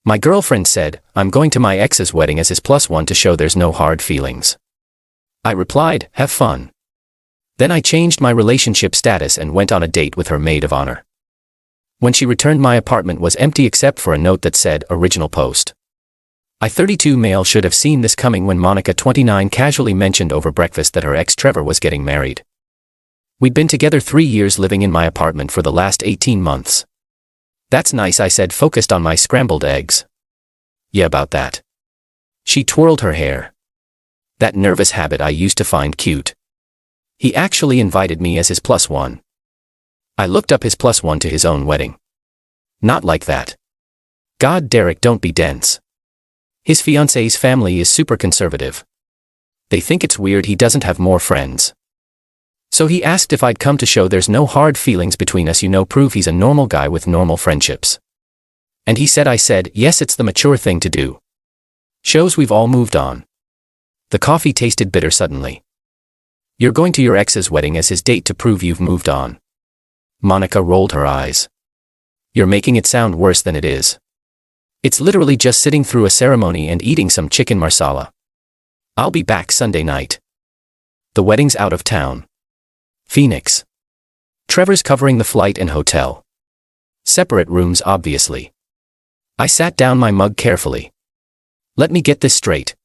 My girlfriend said, I'm going to my ex's wedding as his +1 to show there's no hard feelings. I replied, have fun. Then I changed my relationship status and went on a date with her maid of honor. When she returned, my apartment was empty except for a note that said, original post. I 32 male should have seen this coming when Monica 29 casually mentioned over breakfast that her ex Trevor was getting married. We'd been together 3 years living in my apartment for the last 18 months. That's nice, I said, focused on my scrambled eggs. Yeah, about that. She twirled her hair. That nervous habit I used to find cute. He actually invited me as his +1. I looked up his +1 to his own wedding. Not like that. God, Derek, don't be dense. His fiancée's family is super conservative. They think it's weird he doesn't have more friends. So he asked if I'd come to show there's no hard feelings between us, prove he's a normal guy with normal friendships. And he said, I said, yes, it's the mature thing to do. Shows we've all moved on. The coffee tasted bitter suddenly. You're going to your ex's wedding as his date to prove you've moved on. Monica rolled her eyes. You're making it sound worse than it is. It's literally just sitting through a ceremony and eating some chicken marsala. I'll be back Sunday night. The wedding's out of town. Phoenix. Trevor's covering the flight and hotel. Separate rooms, obviously. I sat down my mug carefully. Let me get this straight.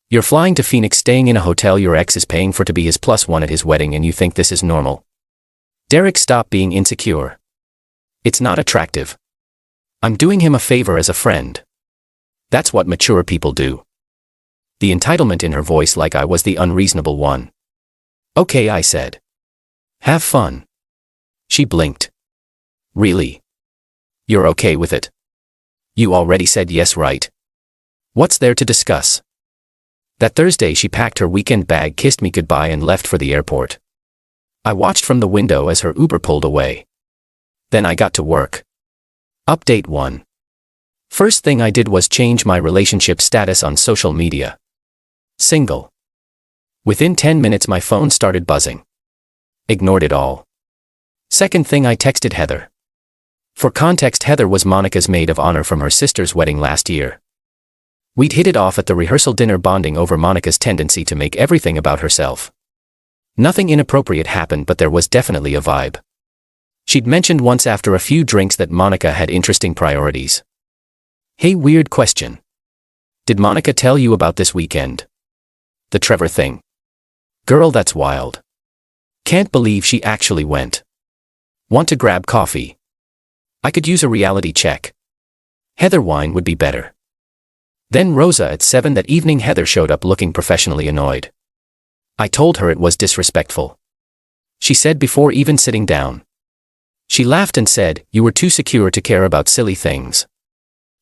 You're flying to Phoenix, staying in a hotel your ex is paying for to be his +1 at his wedding, and you think this is normal? Derek, stop being insecure. It's not attractive. I'm doing him a favor as a friend. That's what mature people do. The entitlement in her voice, like I was the unreasonable one. Okay, I said. Have fun. She blinked. Really? You're okay with it? You already said yes, right? What's there to discuss? That Thursday she packed her weekend bag, kissed me goodbye, and left for the airport. I watched from the window as her Uber pulled away. Then I got to work. Update 1. First thing I did was change my relationship status on social media. Single. Within 10 minutes my phone started buzzing. Ignored it all. Second thing, I texted Heather. For context, Heather was Monica's maid of honor from her sister's wedding last year. We'd hit it off at the rehearsal dinner, bonding over Monica's tendency to make everything about herself. Nothing inappropriate happened, but there was definitely a vibe. She'd mentioned once after a few drinks that Monica had interesting priorities. Hey, weird question. Did Monica tell you about this weekend? The Trevor thing. Girl, that's wild. Can't believe she actually went. Want to grab coffee? I could use a reality check. Heather, wine would be better. Then Rosa at 7 that evening. Heather showed up looking professionally annoyed. I told her it was disrespectful. She said before even sitting down. She laughed and said, you were too secure to care about silly things.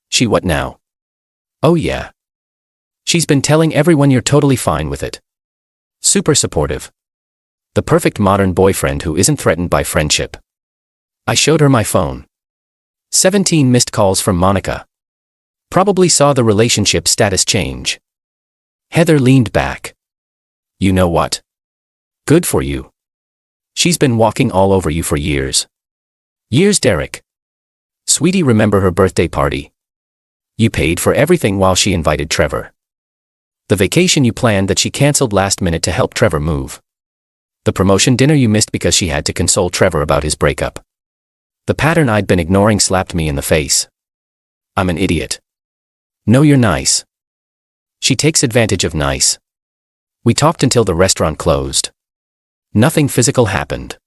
She what now? Oh yeah. She's been telling everyone you're totally fine with it. Super supportive. The perfect modern boyfriend who isn't threatened by friendship. I showed her my phone. 17 missed calls from Monica. Probably saw the relationship status change. Heather leaned back. You know what? Good for you. She's been walking all over you for years. Years, Derek. Sweetie, remember her birthday party? You paid for everything while she invited Trevor. The vacation you planned that she canceled last minute to help Trevor move. The promotion dinner you missed because she had to console Trevor about his breakup. The pattern I'd been ignoring slapped me in the face. I'm an idiot. No, you're nice. She takes advantage of nice. We talked until the restaurant closed. Nothing physical happened.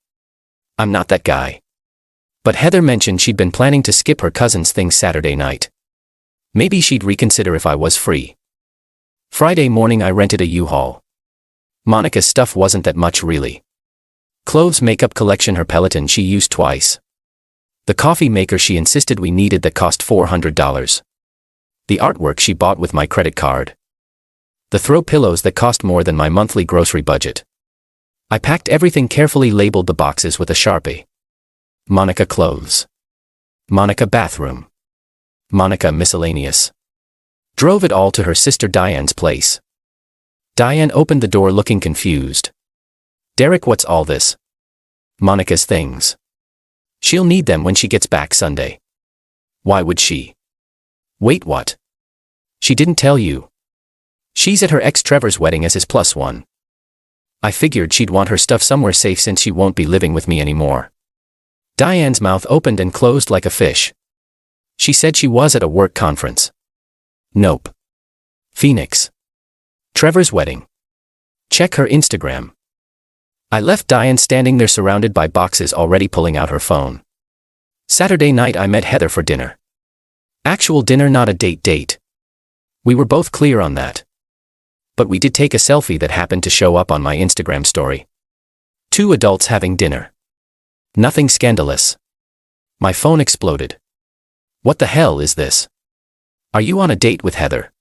I'm not that guy. But Heather mentioned she'd been planning to skip her cousin's thing Saturday night. Maybe she'd reconsider if I was free. Friday morning I rented a U-Haul. Monica's stuff wasn't that much really. Clothes, makeup collection, her Peloton she used twice. The coffee maker she insisted we needed that cost $400. The artwork she bought with my credit card. The throw pillows that cost more than my monthly grocery budget. I packed everything carefully, labeled the boxes with a Sharpie. Monica clothes. Monica bathroom. Monica miscellaneous. Drove it all to her sister Diane's place. Diane opened the door looking confused. Derek, what's all this? Monica's things. She'll need them when she gets back Sunday. Why would she? Wait, what? She didn't tell you. She's at her ex Trevor's wedding as his +1. I figured she'd want her stuff somewhere safe since she won't be living with me anymore. Diane's mouth opened and closed like a fish. She said she was at a work conference. Nope. Phoenix. Trevor's wedding. Check her Instagram. I left Diane standing there surrounded by boxes already pulling out her phone. Saturday night I met Heather for dinner. Actual dinner, not a date. We were both clear on that. But we did take a selfie that happened to show up on my Instagram story. 2 adults having dinner. Nothing scandalous. My phone exploded. What the hell is this? Are you on a date with Heather?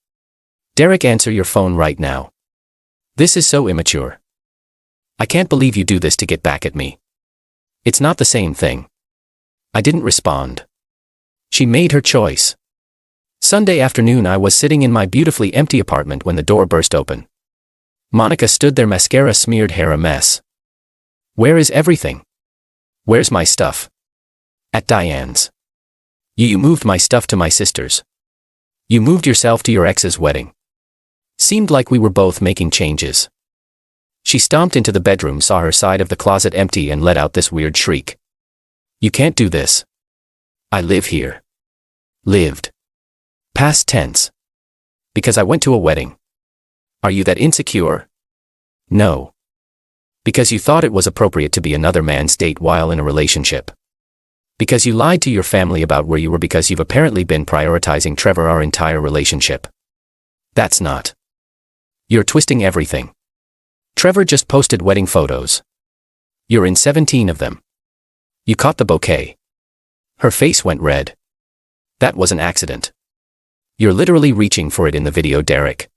Derek, answer your phone right now. This is so immature. I can't believe you do this to get back at me. It's not the same thing. I didn't respond. She made her choice. Sunday afternoon I was sitting in my beautifully empty apartment when the door burst open. Monica stood there, mascara smeared, hair a mess. Where is everything? Where's my stuff? At Diane's. You moved my stuff to my sister's. You moved yourself to your ex's wedding. Seemed like we were both making changes. She stomped into the bedroom, saw her side of the closet empty, and let out this weird shriek. You can't do this. I live here. Lived. Past tense. Because I went to a wedding. Are you that insecure? No. Because you thought it was appropriate to be another man's date while in a relationship. Because you lied to your family about where you were, because you've apparently been prioritizing Trevor our entire relationship. That's not. You're twisting everything. Trevor just posted wedding photos. You're in 17 of them. You caught the bouquet. Her face went red. That was an accident. You're literally reaching for it in the video, Derek.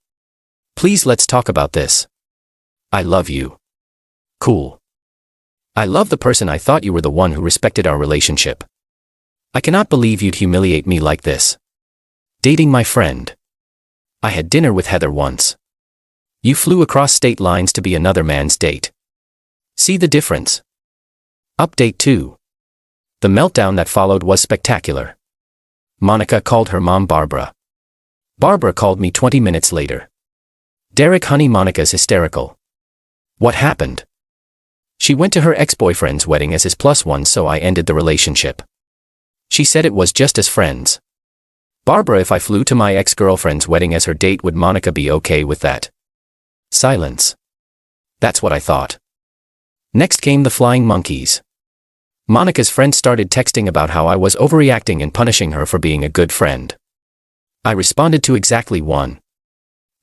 Please, let's talk about this. I love you. Cool. I love the person I thought you were, the one who respected our relationship. I cannot believe you'd humiliate me like this. Dating my friend. I had dinner with Heather once. You flew across state lines to be another man's date. See the difference? Update 2. The meltdown that followed was spectacular. Monica called her mom Barbara. Barbara called me 20 minutes later. Derek, honey, Monica's hysterical. What happened? She went to her ex-boyfriend's wedding as his +1, so I ended the relationship. She said it was just as friends. Barbara, if I flew to my ex-girlfriend's wedding as her date, would Monica be okay with that? Silence. That's what I thought. Next came the flying monkeys. Monica's friend started texting about how I was overreacting and punishing her for being a good friend. I responded to exactly one.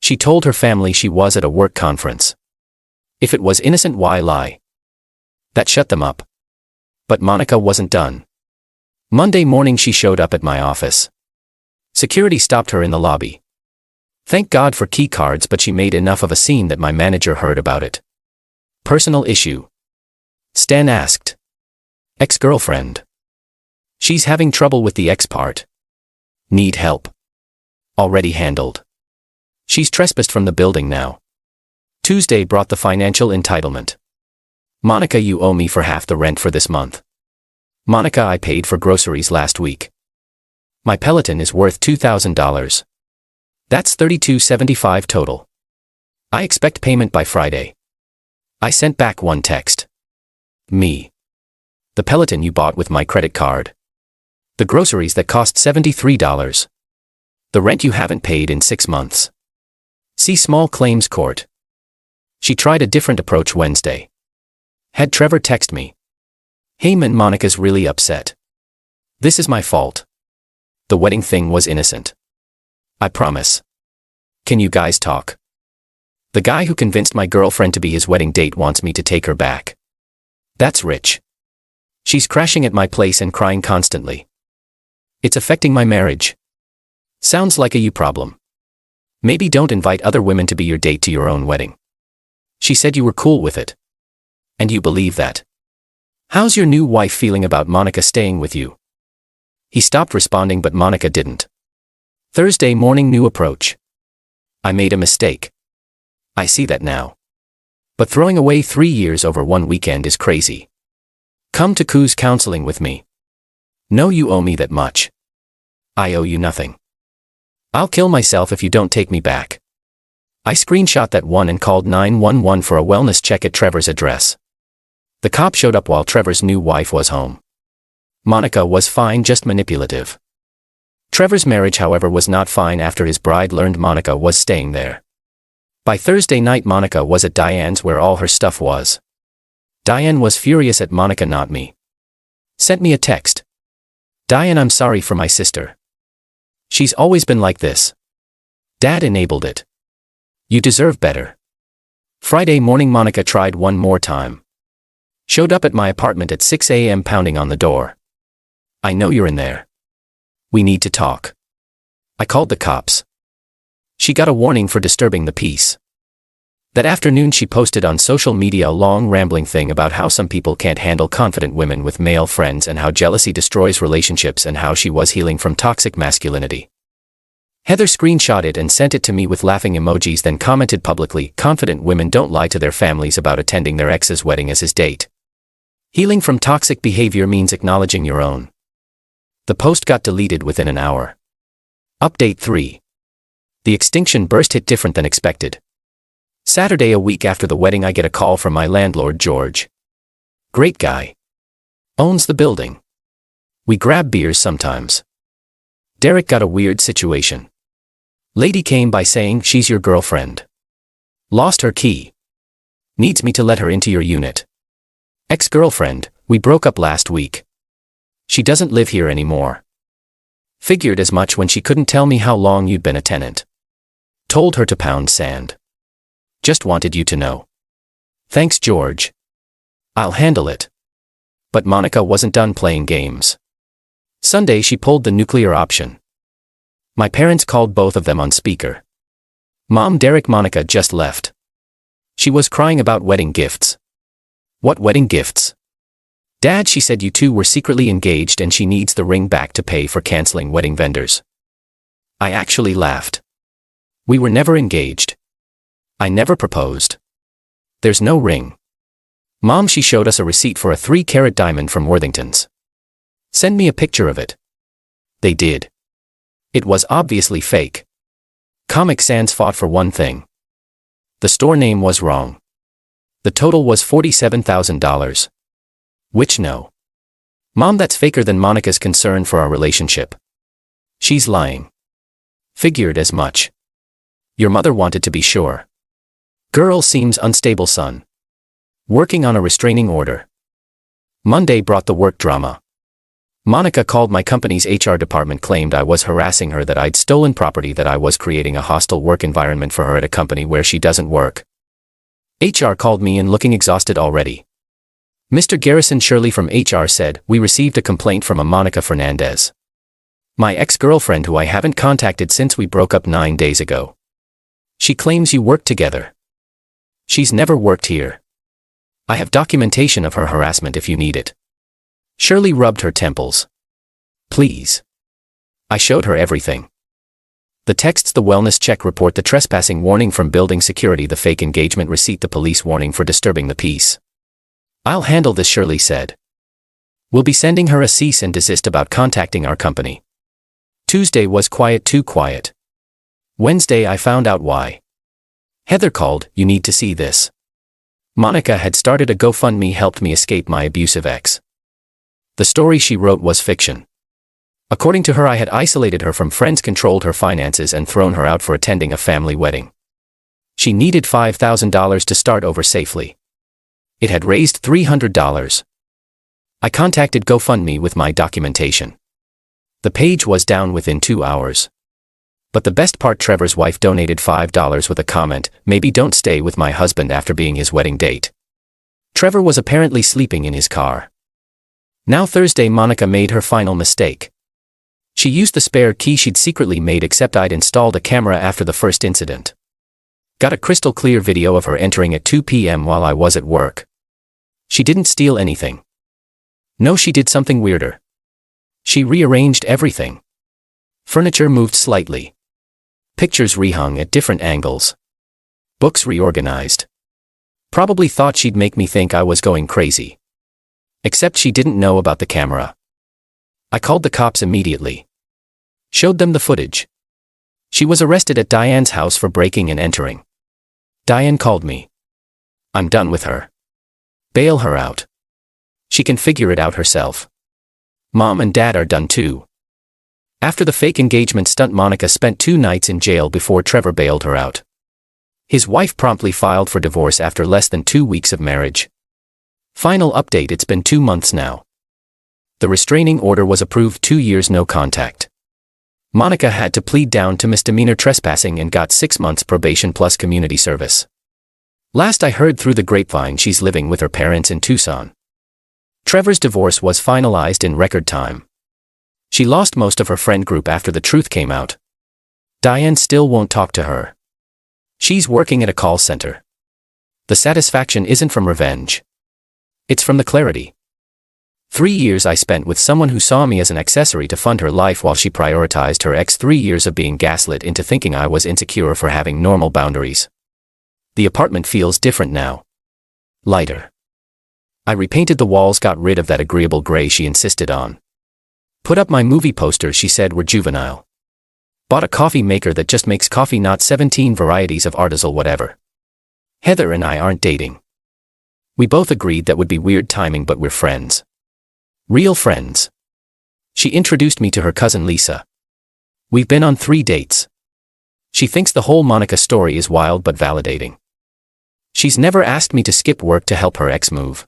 She told her family she was at a work conference. If it was innocent, why lie? That shut them up. But Monica wasn't done. Monday morning she showed up at my office. Security stopped her in the lobby. Thank God for key cards, but she made enough of a scene that my manager heard about it. Personal issue. Stan asked. Ex-girlfriend. She's having trouble with the ex part. Need help. Already handled. She's trespassed from the building now. Tuesday brought the financial entitlement. Monica, you owe me for half the rent for this month. Monica, I paid for groceries last week. My Peloton is worth $2,000. That's $3,275 total. I expect payment by Friday. I sent back one text. Me. The Peloton you bought with my credit card. The groceries that cost $73. The rent you haven't paid in 6 months. See small claims court. She tried a different approach Wednesday. Had Trevor text me. Hey man, Monica's really upset. This is my fault. The wedding thing was innocent. I promise. Can you guys talk? The guy who convinced my girlfriend to be his wedding date wants me to take her back. That's rich. She's crashing at my place and crying constantly. It's affecting my marriage. Sounds like a you problem. Maybe don't invite other women to be your date to your own wedding. She said you were cool with it. And you believe that. How's your new wife feeling about Monica staying with you? He stopped responding, but Monica didn't. Thursday morning, new approach. I made a mistake. I see that now. But throwing away 3 years over one weekend is crazy. Come to Qley's counseling with me. No, you owe me that much. I owe you nothing. I'll kill myself if you don't take me back. I screenshot that one and called 911 for a wellness check at Trevor's address. The cop showed up while Trevor's new wife was home. Monica was fine, just manipulative. Trevor's marriage, however, was not fine after his bride learned Monica was staying there. By Thursday night, Monica was at Diane's where all her stuff was. Diane was furious at Monica, not me. Sent me a text. Diane, I'm sorry for my sister. She's always been like this. Dad enabled it. You deserve better. Friday morning, Monica tried one more time. Showed up at my apartment at 6 a.m. pounding on the door. I know you're in there. We need to talk. I called the cops. She got a warning for disturbing the peace. That afternoon she posted on social media a long rambling thing about how some people can't handle confident women with male friends and how jealousy destroys relationships and how she was healing from toxic masculinity. Heather screenshot it and sent it to me with laughing emojis, then commented publicly, "Confident women don't lie to their families about attending their ex's wedding as his date. Healing from toxic behavior means acknowledging your own." The post got deleted within an hour. Update 3. The extinction burst hit different than expected. Saturday, a week after the wedding, I get a call from my landlord, George. Great guy. Owns the building. We grab beers sometimes. Derek got a weird situation. Lady came by saying she's your girlfriend. Lost her key. Needs me to let her into your unit. Ex-girlfriend, we broke up last week. She doesn't live here anymore. Figured as much when she couldn't tell me how long you'd been a tenant. Told her to pound sand. Just wanted you to know. Thanks, George. I'll handle it. But Monica wasn't done playing games. Sunday she pulled the nuclear option. My parents called both of them on speaker. Mom, Derek, Monica just left. She was crying about wedding gifts. What wedding gifts? Dad, she said you two were secretly engaged and she needs the ring back to pay for canceling wedding vendors. I actually laughed. We were never engaged. I never proposed. There's no ring. Mom, she showed us a receipt for a 3-carat diamond from Worthington's. Send me a picture of it. They did. It was obviously fake. Comic Sans fought for one thing. The store name was wrong. The total was $47,000. Which no. Mom, that's faker than Monica's concern for our relationship. She's lying. Figured as much. Your mother wanted to be sure. Girl seems unstable, son. Working on a restraining order. Monday brought the work drama. Monica called my company's HR department, claimed I was harassing her, that I'd stolen property, that I was creating a hostile work environment for her at a company where she doesn't work. HR called me in looking exhausted already. Mr. Garrison Shirley from HR said, we received a complaint from a Monica Fernandez. My ex-girlfriend who I haven't contacted since we broke up 9 days ago. She claims you worked together. She's never worked here. I have documentation of her harassment if you need it. Shirley rubbed her temples. Please. I showed her everything. The texts, the wellness check report, the trespassing warning from building security, the fake engagement receipt, the police warning for disturbing the peace. I'll handle this, Shirley said. We'll be sending her a cease and desist about contacting our company. Tuesday was quiet, too quiet. Wednesday I found out why. Heather called, you need to see this. Monica had started a GoFundMe, helped me escape my abusive ex. The story she wrote was fiction. According to her, I had isolated her from friends, controlled her finances, and thrown her out for attending a family wedding. She needed $5,000 to start over safely. It had raised $300. I contacted GoFundMe with my documentation. The page was down within 2 hours. But the best part, Trevor's wife donated $5 with a comment, maybe don't stay with my husband after being his wedding date. Trevor was apparently sleeping in his car. Now Thursday, Monica made her final mistake. She used the spare key she'd secretly made, except I'd installed a camera after the first incident. Got a crystal clear video of her entering at 2 p.m. while I was at work. She didn't steal anything. No, she did something weirder. She rearranged everything. Furniture moved slightly. Pictures rehung at different angles. Books reorganized. Probably thought she'd make me think I was going crazy. Except she didn't know about the camera. I called the cops immediately. Showed them the footage. She was arrested at Diane's house for breaking and entering. Diane called me. I'm done with her. Bail her out. She can figure it out herself. Mom and Dad are done too. After the fake engagement stunt, Monica spent 2 nights in jail before Trevor bailed her out. His wife promptly filed for divorce after less than 2 weeks of marriage. Final update: it's been 2 months now. The restraining order was approved, 2 years no contact. Monica had to plead down to misdemeanor trespassing and got 6 months probation plus community service. Last I heard through the grapevine, she's living with her parents in Tucson. Trevor's divorce was finalized in record time. She lost most of her friend group after the truth came out. Diane still won't talk to her. She's working at a call center. The satisfaction isn't from revenge. It's from the clarity. 3 years I spent with someone who saw me as an accessory to fund her life while she prioritized her ex. 3 years of being gaslit into thinking I was insecure for having normal boundaries. The apartment feels different now. Lighter. I repainted the walls, got rid of that agreeable gray she insisted on. Put up my movie posters she said were juvenile. Bought a coffee maker that just makes coffee, not 17 varieties of artisanal whatever. Heather and I aren't dating. We both agreed that would be weird timing, but we're friends. Real friends. She introduced me to her cousin Lisa. We've been on 3 dates. She thinks the whole Monica story is wild but validating. She's never asked me to skip work to help her ex move.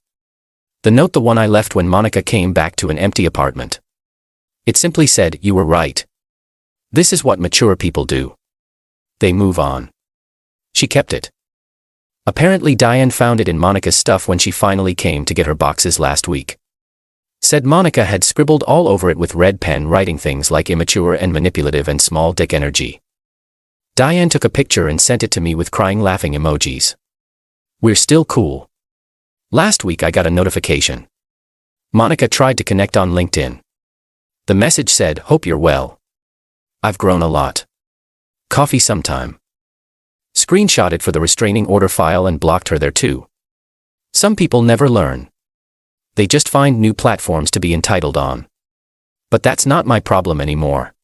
The note, the one I left when Monica came back to an empty apartment. It simply said, "You were right. This is what mature people do. They move on." She kept it. Apparently Diane found it in Monica's stuff when she finally came to get her boxes last week. Said Monica had scribbled all over it with red pen, writing things like immature and manipulative and small dick energy. Diane took a picture and sent it to me with crying laughing emojis. We're still cool. Last week I got a notification. Monica tried to connect on LinkedIn. The message said, "Hope you're well. I've grown a lot. Coffee sometime." Screenshotted for the restraining order file and blocked her there too. Some people never learn. They just find new platforms to be entitled on. But that's not my problem anymore.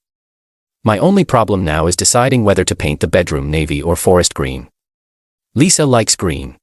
My only problem now is deciding whether to paint the bedroom navy or forest green. Lisa likes green.